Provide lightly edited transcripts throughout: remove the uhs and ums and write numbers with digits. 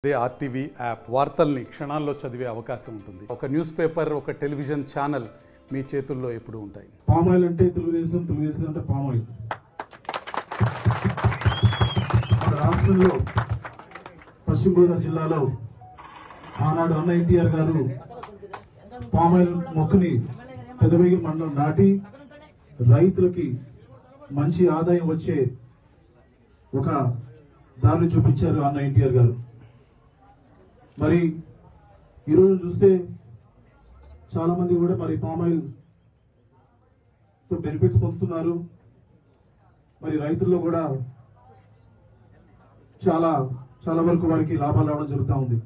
అదే RTV app వార్తల్ని క్షణాల్లో చదివే అవకాశం ఉంటుంది. ఒక న్యూస్ పేపర్, ఒక టెలివిజన్ ఛానల్ మీ చేతుల్లో ఎప్పుడూ ఉంటాయి. పామాయిల్ అంటే తెలుగుదేశం, తెలుగుదేశం అంటే పామాయిల్. మన రాష్ట్రంలో పశ్చిమ గోదావరి జిల్లాలో ఆనాడు అన్న ఎన్టీఆర్ గారు పామాయిల్ మొక్కని పెదవేగి మండలం నాటి రైతులకి మంచి ఆదాయం వచ్చే ఒక దారిని చూపించారు అన్న ఎన్టీఆర్ గారు. మరి ఈరోజు చూస్తే చాలా మంది కూడా మరి పామాయిల్ తో బెనిఫిట్స్ పొందుతున్నారు. మరి రైతుల్లో కూడా చాలా చాలా వరకు వారికి లాభాలు రావడం జరుగుతూ ఉంది.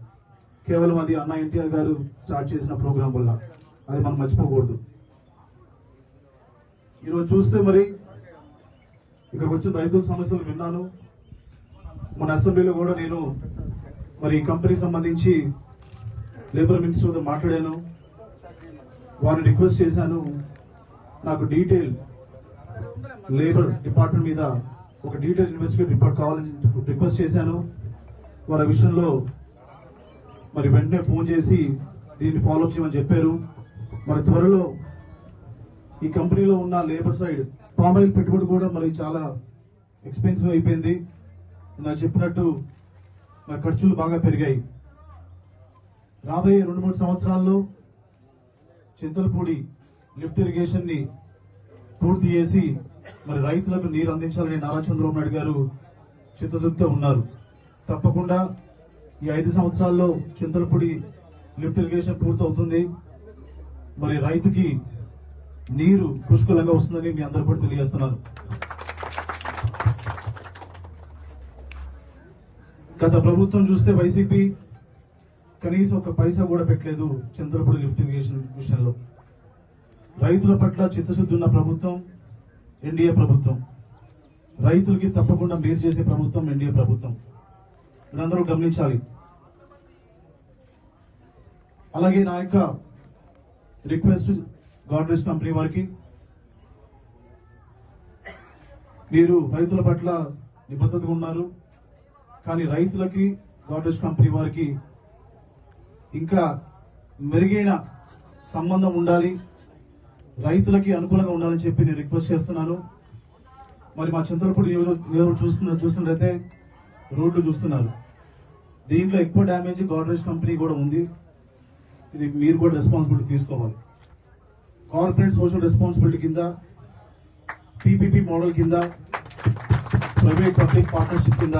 కేవలం అది అన్న ఎన్టీఆర్ గారు స్టార్ట్ చేసిన ప్రోగ్రాం వల్ల, అది మనం మర్చిపోకూడదు. ఈరోజు చూస్తే మరి ఇక్కడికి వచ్చిన రైతుల సమస్యలు విన్నాను. మన అసెంబ్లీలో కూడా నేను మరి ఈ కంపెనీకి సంబంధించి లేబర్ మినిస్టర్తో మాట్లాడాను. వారిని రిక్వెస్ట్ చేశాను, నాకు డీటెయిల్ లేబర్ డిపార్ట్మెంట్ మీద ఒక డీటెయిల్ ఇన్వెస్టిగేట్ రిపోర్ట్ కావాలని రిక్వెస్ట్ చేశాను. వారి విషయంలో మరి వెంటనే ఫోన్ చేసి దీన్ని ఫాలోఅప్ చేయమని చెప్పారు. మరి త్వరలో ఈ కంపెనీలో ఉన్న లేబర్ సైడ్ పామాయిల్ పెట్టుబడి కూడా మరి చాలా ఎక్స్పెన్సివ్ అయిపోయింది. నాకు చెప్పినట్టు మరి ఖర్చులు బాగా పెరిగాయి. రాబోయే 2-3 సంవత్సరాల్లో చింతలపూడి లిఫ్ట్ ఇరిగేషన్ ని పూర్తి చేసి మరి రైతులకు నీరు అందించాలని నారా చంద్రబాబు నాయుడు గారు చిత్తశుద్ధితో ఉన్నారు. తప్పకుండా ఈ 5 సంవత్సరాల్లో చింతలపూడి లిఫ్ట్ ఇరిగేషన్ పూర్తి అవుతుంది. మరి రైతుకి నీరు పుష్కలంగా వస్తుందని మీ అందరూ కూడా తెలియజేస్తున్నారు. గత ప్రభుత్వం చూస్తే వైసీపీ కనీసం ఒక పైసా కూడా పెట్టలేదు చింతలపూడి లిఫ్ట్ ఇరిగేషన్ విషయంలో. రైతుల పట్ల చిత్తశుద్ధి ఉన్న ప్రభుత్వం ఎన్డీఏ ప్రభుత్వం. రైతులకి తప్పకుండా మేలు చేసే ప్రభుత్వం ఎన్డీఏ ప్రభుత్వం. మీరందరూ గమనించాలి. అలాగే నా యొక్క రిక్వెస్ట్ గాడ్రేజ్ కంపెనీ వారికి, మీరు రైతుల పట్ల నిబద్ధతగా ఉన్నారు, కానీ రైతులకి గాడ్రేజ్ కంపెనీ వారికి ఇంకా మెరుగైన సంబంధం ఉండాలి, రైతులకి అనుకూలంగా ఉండాలని చెప్పి నేను రిక్వెస్ట్ చేస్తున్నాను. మరి మా చింతలపూడి చూస్తున్నట్లయితే రోడ్లు చూస్తున్నారు. దీంట్లో ఎక్కువ డ్యామేజ్ గాడ్రేజ్ కంపెనీ కూడా ఉంది. ఇది మీరు కూడా రెస్పాన్సిబిలిటీ తీసుకోవాలి. కార్పొరేట్ సోషల్ రెస్పాన్సిబిలిటీ కింద, పీపీపీ మోడల్ కింద, ప్రైవేట్ పబ్లిక్ పార్ట్నర్షిప్ కింద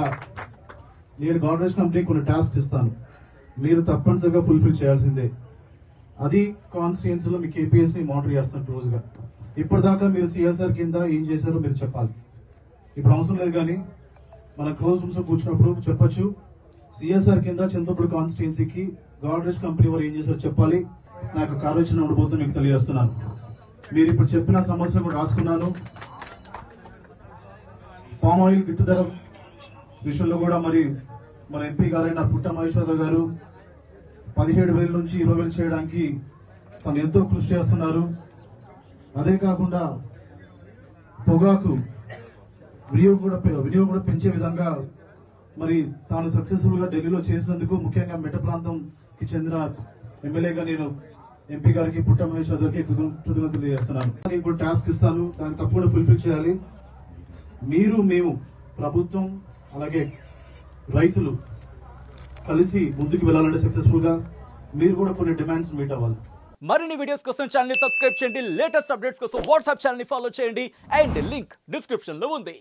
నేను గాడ్రేజ్ కంపెనీ కొన్ని టాస్క్ ఇస్తాను. మీరు తప్పనిసరిగా ఫుల్ఫిల్ చేయాల్సిందే. అది కాన్స్టిట్యుయెన్సీలో మీ కేపీఎస్ ని మానిటర్ చేస్తాను క్లోజ్ గా. ఇప్పటిదాకా మీరు సిఎస్ఆర్ కింద ఏం చేశారో మీరు చెప్పాలి. ఇప్పుడు అవసరం లేదు, కానీ మన క్లోజ్ రూమ్స్ కూర్చున్నప్పుడు చెప్పొచ్చు. సిఎస్ఆర్ కింద చింతలపూడి కాన్స్టిట్యుయెన్సీకి గాడ్రేజ్ కంపెనీ వారు ఏం చేశారో చెప్పాలి. నాకు కార్యచరణ ఉండబోతుందని మీకు తెలియజేస్తున్నాను. మీరు ఇప్పుడు చెప్పిన సమస్యలు కూడా రాసుకున్నాను. పామ్ ఆయిల్ గిట్టు ధర విషయంలో కూడా మరి మన ఎంపీ గారైన పుట్ట మహేశ్వరరావు గారు 17,000 నుంచి 20,000 చేయడానికి తను ఎంతో కృషి చేస్తున్నారు. అదే కాకుండా పొగాకు వినియోగం కూడా పెంచే విధంగా మరి తాను సక్సెస్ఫుల్ గా ఢిల్లీలో చేసినందుకు ముఖ్యంగా మెట్ట ప్రాంతంకి చెందిన ఎమ్మెల్యేగా నేను ఎంపీ గారికి పుట్ట మహేశ్వర గారికి కృతజ్ఞతలు తెలియజేస్తున్నాను. నేను కూడా టాస్క్ ఇస్తాను, దాన్ని తప్పకుండా ఫుల్ఫిల్ చేయాలి. మీరు, మేము, ప్రభుత్వం అలాగే రైతులు కలిసి ముందుకు వెళ్ళాలంటే సక్సెస్ఫుల్ గా మీరు కూడా కొన్ని డిమాండ్స్ మీట్ అవ్వాలి. మరిన్ని వీడియోస్ కోసం ఛానల్ ని సబ్స్క్రైబ్ చేయండి. లేటెస్ట్ అప్డేట్స్ కోసం వాట్సాప్ ఛానల్ ని ఫాలో చేయండి. అండ్ లింక్ డిస్క్రిప్షన్ లో ఉంది.